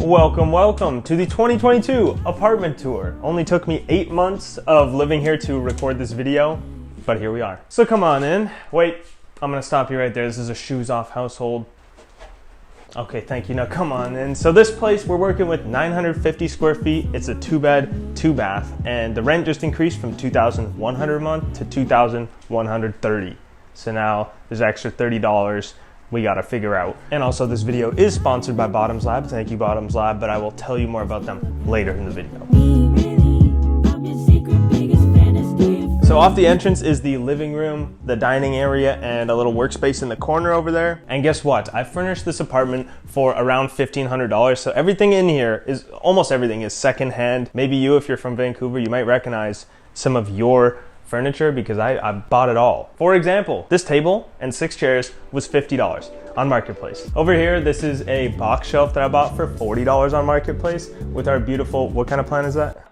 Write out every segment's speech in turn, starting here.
Welcome to the 2022 apartment tour. Only took me 8 months of living here to record this video, but here we are. So come on in. Wait, I'm gonna stop you right there. This is a shoes off household. Okay, thank you. Now come on in. So this place, we're working with 950 square feet. It's a 2-bed, 2-bath, and the rent just increased from $2,100 a month to $2,130. So now there's extra $30 we gotta figure out. And also this video is sponsored by Bottoms Lab. Thank you, Bottoms Lab, but I will tell you more about them later in the video. So off the entrance is the living room, the dining area, and a little workspace in the corner over there. And guess what? I furnished this apartment for around $1,500. So everything in here is, almost everything is secondhand. Maybe you, if you're from Vancouver, you might recognize some of your furniture because I bought it all. For example, this table and 6 chairs was $50 on Marketplace. Over here, this is a box shelf that I bought for $40 on Marketplace with our beautiful, what kind of plant is that?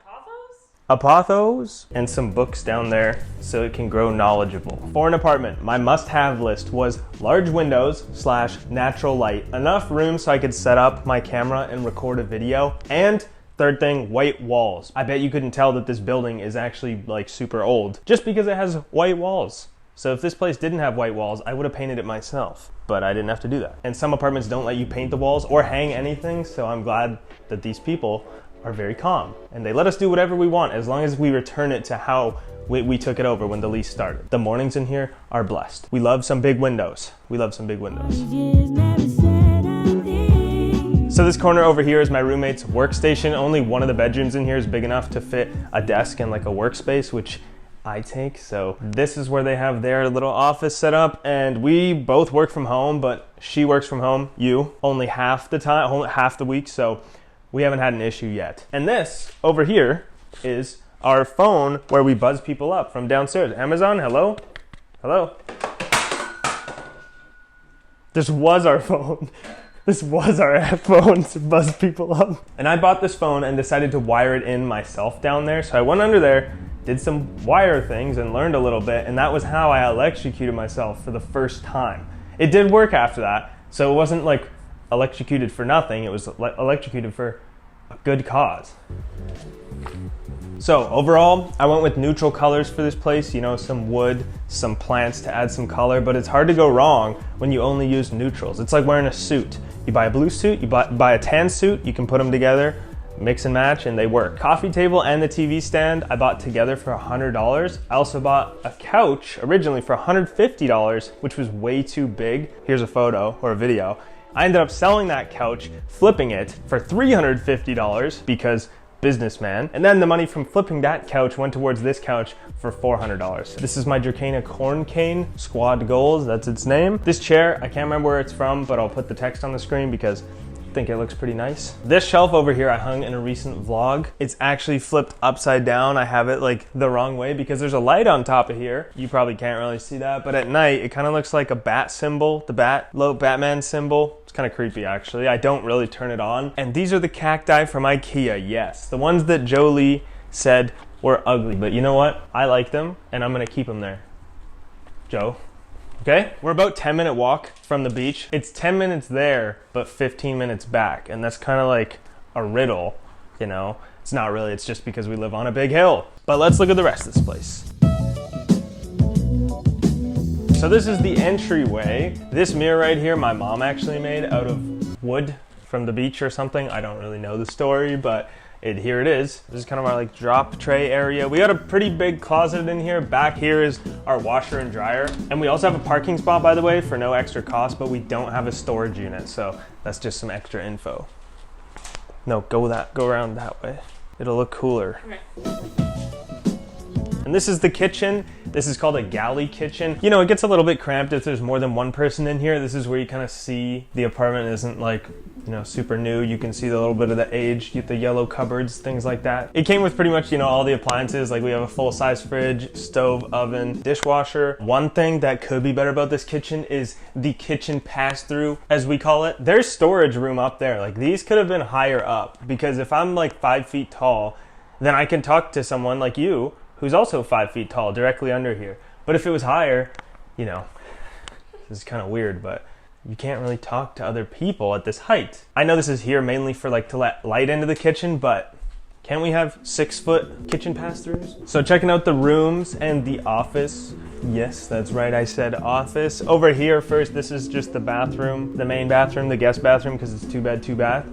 Apothos, and some books down there so it can grow knowledgeable. For an apartment, my must-have list was large windows / natural light, enough room so I could set up my camera and record a video, and third thing, white walls. I bet you couldn't tell that this building is actually like super old just because it has white walls. So if this place didn't have white walls, I would have painted it myself, but I didn't have to do that. And some apartments don't let you paint the walls or hang anything, so I'm glad that these people are very calm and they let us do whatever we want as long as we return it to how we took it over when the lease started. The mornings in here are blessed. We love some big windows. So this corner over here is my roommate's workstation. Only one of the bedrooms in here is big enough to fit a desk and like a workspace, which I take. So this is where they have their little office set up, and we both work from home, but she works from home, only half the time, only half the week. So we haven't had an issue yet. And this over here is our phone where we buzz people up from downstairs. Amazon, hello? Hello? This was our phone. This was our phone to buzz people up. And I bought this phone and decided to wire it in myself down there. So I went under there, did some wire things and learned a little bit, and that was how I electrocuted myself for the first time. It did work after that, so it wasn't like electrocuted for nothing, it was electrocuted for a good cause. So overall, I went with neutral colors for this place, you know, some wood, some plants to add some color, but it's hard to go wrong when you only use neutrals. It's like wearing a suit. You buy a blue suit, you buy a tan suit, you can put them together, mix and match, and they work. Coffee table and the TV stand I bought together for $100. I also bought a couch originally for $150, which was way too big. Here's a photo or a video. I ended up selling that couch, flipping it for $350 because businessman. And then the money from flipping that couch went towards this couch for $400. This is my Dracana corn cane, Squad Goals, that's its name. This chair, I can't remember where it's from, but I'll put the text on the screen because I think it looks pretty nice. This shelf over here I hung in a recent vlog. It's actually flipped upside down. I have it like the wrong way because there's a light on top of here. You probably can't really see that, but at night it kind of looks like a bat symbol, the Batman symbol. It's kind of creepy actually. I don't really turn it on. And these are the cacti from IKEA, yes. The ones that Jolie said were ugly, but you know what? I like them and I'm gonna keep them there. Joe? Okay, we're about 10-minute walk from the beach. It's 10 minutes there, but 15 minutes back. And that's kind of like a riddle, you know? It's not really, it's just because we live on a big hill. But let's look at the rest of this place. So this is the entryway. This mirror right here, my mom actually made out of wood from the beach or something. I don't really know the story, but here it is. This is kind of our like drop tray area. We got a pretty big closet in here. Back here is our washer and dryer. And we also have a parking spot, by the way, for no extra cost, but we don't have a storage unit. So that's just some extra info. No, go around that way. It'll look cooler. Okay. And this is the kitchen. This is called a galley kitchen. You know, it gets a little bit cramped if there's more than one person in here. This is where you kind of see the apartment isn't like, you know, super new. You can see the little bit of the age, the yellow cupboards, things like that. It came with pretty much, you know, all the appliances. Like we have a full-size fridge, stove, oven, dishwasher. One thing that could be better about this kitchen is the kitchen pass-through, as we call it. There's storage room up there. Like these could have been higher up because if I'm like 5 feet tall, then I can talk to someone like you who's also 5 feet tall directly under here. But if it was higher, you know, this is kind of weird, but you can't really talk to other people at this height. I know this is here mainly for like to let light into the kitchen, but can't we have 6-foot kitchen pass-throughs? So checking out the rooms and the office. Yes, that's right, I said office. Over here first, this is just the bathroom, the main bathroom, the guest bathroom, because it's 2 bed, 2 bath.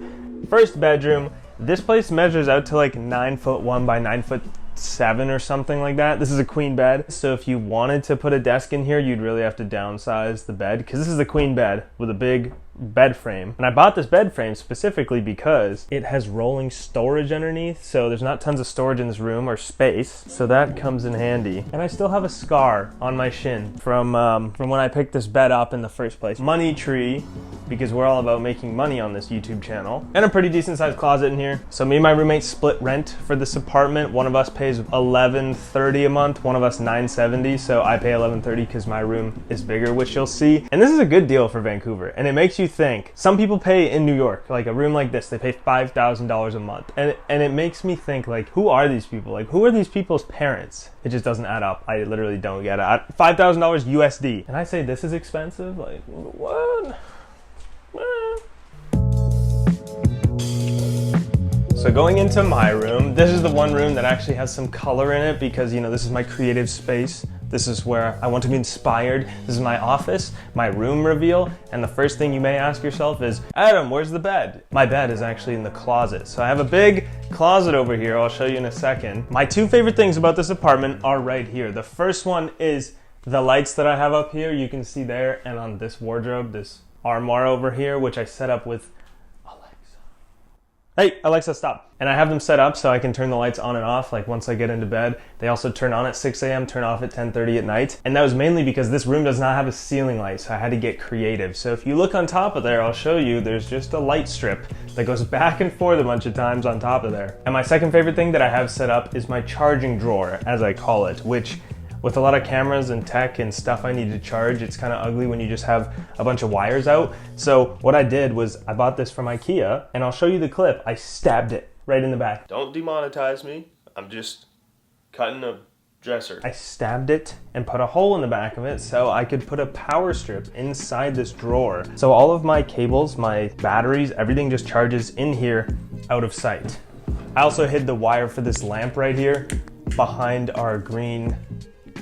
First bedroom, this place measures out to like 9'1" by 9'7" or something like that. This is a queen bed. So if you wanted to put a desk in here, you'd really have to downsize the bed, because this is a queen bed with a big bed frame. And I bought this bed frame specifically because it has rolling storage underneath, so there's not tons of storage in this room or space, so that comes in handy. And I still have a scar on my shin from when I picked this bed up in the first place. Money tree, because we're all about making money on this YouTube channel. And a pretty decent sized closet in here. So me and my roommate split rent for this apartment. One of us pays $11.30 a month, one of us $9.70, so I pay $11.30 because my room is bigger, which you'll see. And this is a good deal for Vancouver, and it makes you think. Some people pay in New York, like a room like this, they pay $5,000 a month. And it makes me think, like, who are these people? Like, who are these people's parents? It just doesn't add up. I literally don't get it. $5,000 USD. And I say this is expensive? Like, what? So going into my room, this is the one room that actually has some color in it because, you know, this is my creative space. This is where I want to be inspired. This is my office, my room reveal. And the first thing you may ask yourself is, Adam, where's the bed? My bed is actually in the closet. So I have a big closet over here. I'll show you in a second. My 2 favorite things about this apartment are right here. The first one is the lights that I have up here. You can see there, and on this wardrobe, this armoire over here, which I set up with Hey, Alexa, stop. And I have them set up so I can turn the lights on and off, like once I get into bed. They also turn on at 6 a.m., turn off at 10:30 at night. And that was mainly because this room does not have a ceiling light, so I had to get creative. So if you look on top of there, I'll show you, there's just a light strip that goes back and forth a bunch of times on top of there. And my second favorite thing that I have set up is my charging drawer, as I call it, which with a lot of cameras and tech and stuff I need to charge, it's kind of ugly when you just have a bunch of wires out. So what I did was I bought this from IKEA, and I'll show you the clip. I stabbed it right in the back. Don't demonetize me. I'm just cutting a dresser. I stabbed it and put a hole in the back of it so I could put a power strip inside this drawer. So all of my cables, my batteries, everything just charges in here out of sight. I also hid the wire for this lamp right here behind our green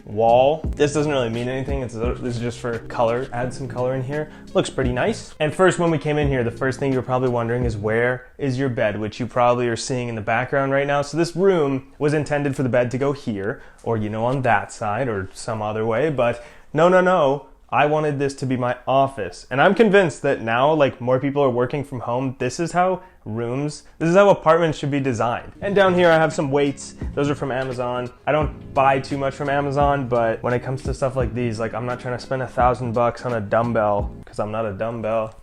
wall. This doesn't really mean anything. This is just for color. Add some color in here. Looks pretty nice. And first, when we came in here, the first thing you're probably wondering is, where is your bed, which you probably are seeing in the background right now. So this room was intended for the bed to go here, or, you know, on that side or some other way, but no. I wanted this to be my office. And I'm convinced that now, like, more people are working from home. This is how apartments should be designed. And down here I have some weights. Those are from Amazon. I don't buy too much from Amazon, but when it comes to stuff like these, like, I'm not trying to spend $1,000 on a dumbbell, because I'm not a dumbbell.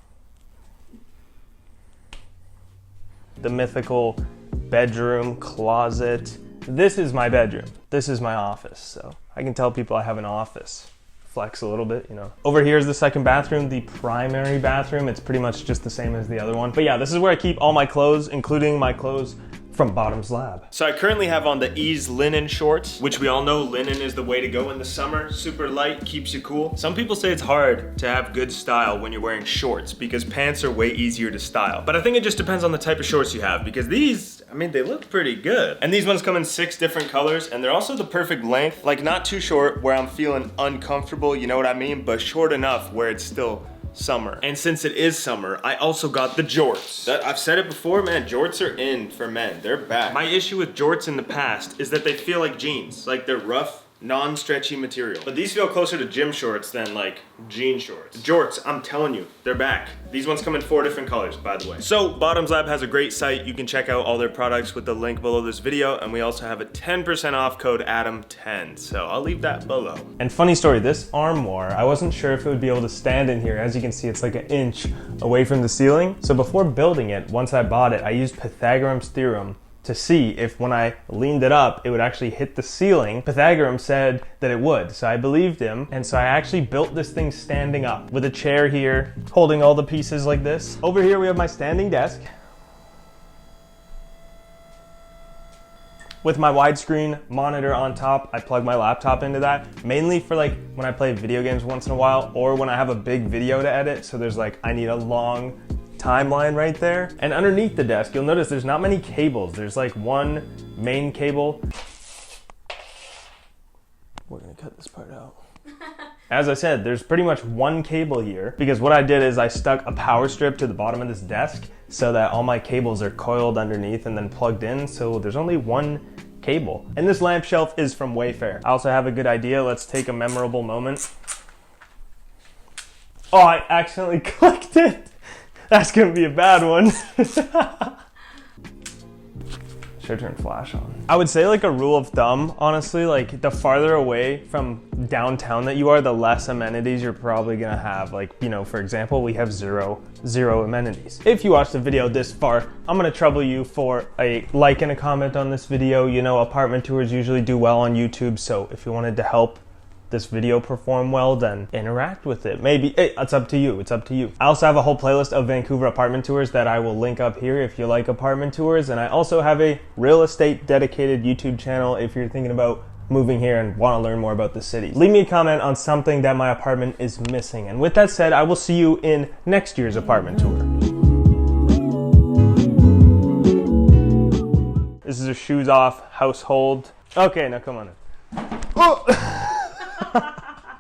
The mythical bedroom closet. This is my bedroom. This is my office. So I can tell people I have an office. Flex a little bit, you know. Over here is the second bathroom, the primary bathroom. It's pretty much just the same as the other one. But yeah, this is where I keep all my clothes, including my clothes from Bottom's Lab. So I currently have on the Ease linen shorts, which we all know linen is the way to go in the summer. Super light, keeps you cool. Some people say it's hard to have good style when you're wearing shorts because pants are way easier to style. But I think it just depends on the type of shorts you have, because these, I mean, they look pretty good. And these ones come in 6 different colors, and they're also the perfect length. Like, not too short where I'm feeling uncomfortable, you know what I mean? But short enough where it's still summer. And since it is summer, I also got the jorts. I've said it before, man, jorts are in for men. They're back. My issue with jorts in the past is that they feel like jeans. Like, they're rough, non-stretchy material. But these feel closer to gym shorts than like jean shorts. Jorts, I'm telling you, they're back. These ones come in 4 different colors, by the way. So Bottoms Lab has a great site. You can check out all their products with the link below this video, and we also have a 10% off code ADAM10, so I'll leave that below. And funny story, this armoire, I wasn't sure if it would be able to stand in here. As you can see, it's like an inch away from the ceiling. So before building it, once I bought it, I used Pythagorean's theorem to see if when I leaned it up, it would actually hit the ceiling. Pythagorean said that it would, so I believed him. And so I actually built this thing standing up with a chair here, holding all the pieces like this. Over here, we have my standing desk. With my widescreen monitor on top, I plug my laptop into that, mainly for like when I play video games once in a while, or when I have a big video to edit, so there's like, I need a long timeline right there. And underneath the desk, you'll notice there's not many cables. There's like one main cable. We're gonna cut this part out. As I said, there's pretty much one cable here, because what I did is I stuck a power strip to the bottom of this desk so that all my cables are coiled underneath and then plugged in, so there's only one cable. And this lamp shelf is from Wayfair. I also have a good idea. Let's take a memorable moment. Oh, I accidentally clicked it. That's gonna be a bad one. Should turn flash on. I would say like a rule of thumb, honestly, like the farther away from downtown that you are, the less amenities you're probably gonna have. Like, you know, for example, we have zero amenities. If you watched the video this far, I'm gonna trouble you for a like and a comment on this video. You know, apartment tours usually do well on YouTube, so if you wanted to help this video perform well, then interact with it. Maybe, it's up to you, it's up to you. I also have a whole playlist of Vancouver apartment tours that I will link up here if you like apartment tours, and I also have a real estate dedicated YouTube channel if you're thinking about moving here and want to learn more about the city. Leave me a comment on something that my apartment is missing. And with that said, I will see you in next year's apartment tour. This is a shoes off household. Okay, now come on in. Oh!